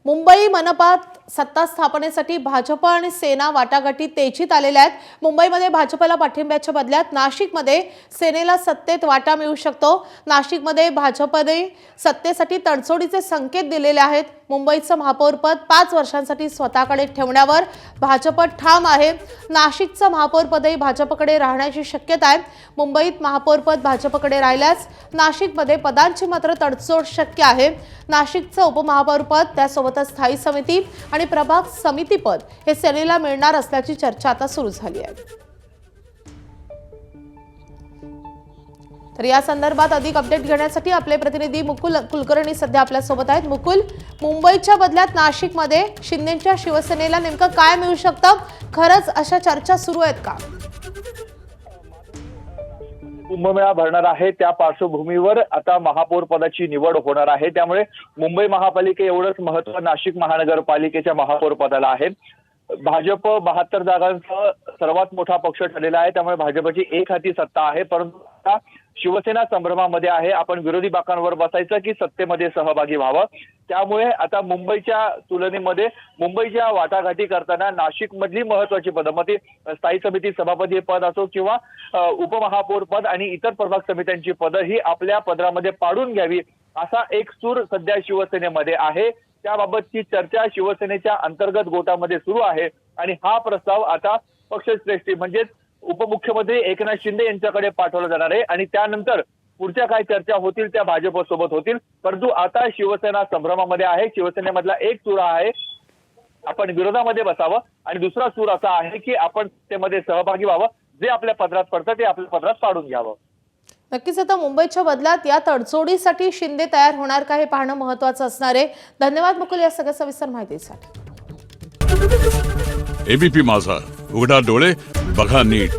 मुंबई मनपात सत्ता स्थापनेसाठी भाजप आणि सेना वाटाघाटी तेजीत आलेल्या आहेत। मुंबईमध्ये भाजपला पाठिंब्याच्या बदल्यात नाशिकमध्ये सेनेला सत्तेत वाटा मिळू शकतो। नाशिकमध्ये भाजपने सत्तेसाठी तडजोडीचे संकेत दिलेले आहेत। मुंबईचं महापौरपद 5 वर्षांसाठी स्वतःकडे ठेवण्यावर भाजप ठाम आहे। नाशिकचं महापौरपदही भाजपकडे राहण्याची शक्यता आहे। मुंबईत महापौरपद भाजपकडे राहिल्यास नाशिकमध्ये पदांची मात्र तडजोड शक्य आहे। नाशिकचं उपमहापौरपद त्यासोबतच स्थायी समिती आणि प्रभाग समिती पद हे सेनेला मिळणार असल्याची चर्चा आता सुरू झाली आहे। तर या संदर्भात अधिक अपडेट घेण्यासाठी आपले प्रतिनिधी मुकुल कुलकर्णी सध्या आपल्या सोबत आहेत। मुकुल, मुंबईच्या बदल्यात नाशिकमध्ये शिंदेच्या शिवसेनेला नेमकं काय मिळू शकतं? खरंच अशा चर्चा सुरू आहेत का? कुंभमेळा भरणार आहे त्या पार्श्वभूमीवर आता महापौर पदाची निवड होणार आहे। त्यामुळे मुंबई महापालिके एवढंच महत्त्व नाशिक महानगरपालिकेच्या महापौर पदाला आहे। भाजप 72 जागांसह सर्वात मोठा पक्ष ठरलेला आहे। त्यामुळे भाजपची एक हाती सत्ता आहे, परंतु आता शिवसेना संभ्रमामध्ये आहे। आपण विरोधी बाकांवर बसायचं की सत्तेमध्ये सहभागी व्हावं। त्यामुळे आता मुंबईच्या तुलनेमध्ये मुंबईच्या वाटाघाटी करताना नाशिक मधली महत्वाची पदं, मग ती स्थायी समिती सभापती पद असो किंवा उपमहापौर पद आणि इतर प्रभाग समित्यांची पदं ही आपल्या पदरामध्ये पाडून घ्यावी असा एक सूर सध्या शिवसेनेमध्ये आहे। त्याबाबतची चर्चा शिवसेनेच्या अंतर्गत गोटामध्ये सुरू आहे आणि हा प्रस्ताव आता पक्षश्रेष्ठी म्हणजेच उपमुख्यमंत्री एकनाथ शिंदे यांच्याकडे पाठवला जाणार आहे आणि त्यानंतर पुढच्या काय चर्चा होतील त्या भाजपसोबत होतील। परंतु आता शिवसेना संभ्रमामध्ये आहे। शिवसेनेमधला एक सूर आहे आपण विरोधामध्ये बसावं आणि दुसरा सूर असा आहे की आपण त्यामध्ये सहभागी व्हावं, जे आपल्या पदरात पडतं ते आपल्या पदरात पाडून घ्यावं। नक्कीच आता मुंबईच्या बदल्यात या तडजोडीसाठी शिंदे तयार होणार का हे पाहणं महत्त्वाचं असणार आहे। धन्यवाद मुकुल या सगळ्या सविस्तर माहितीसाठी। एबीपी माझा, उघडा डोळे बघा नीट।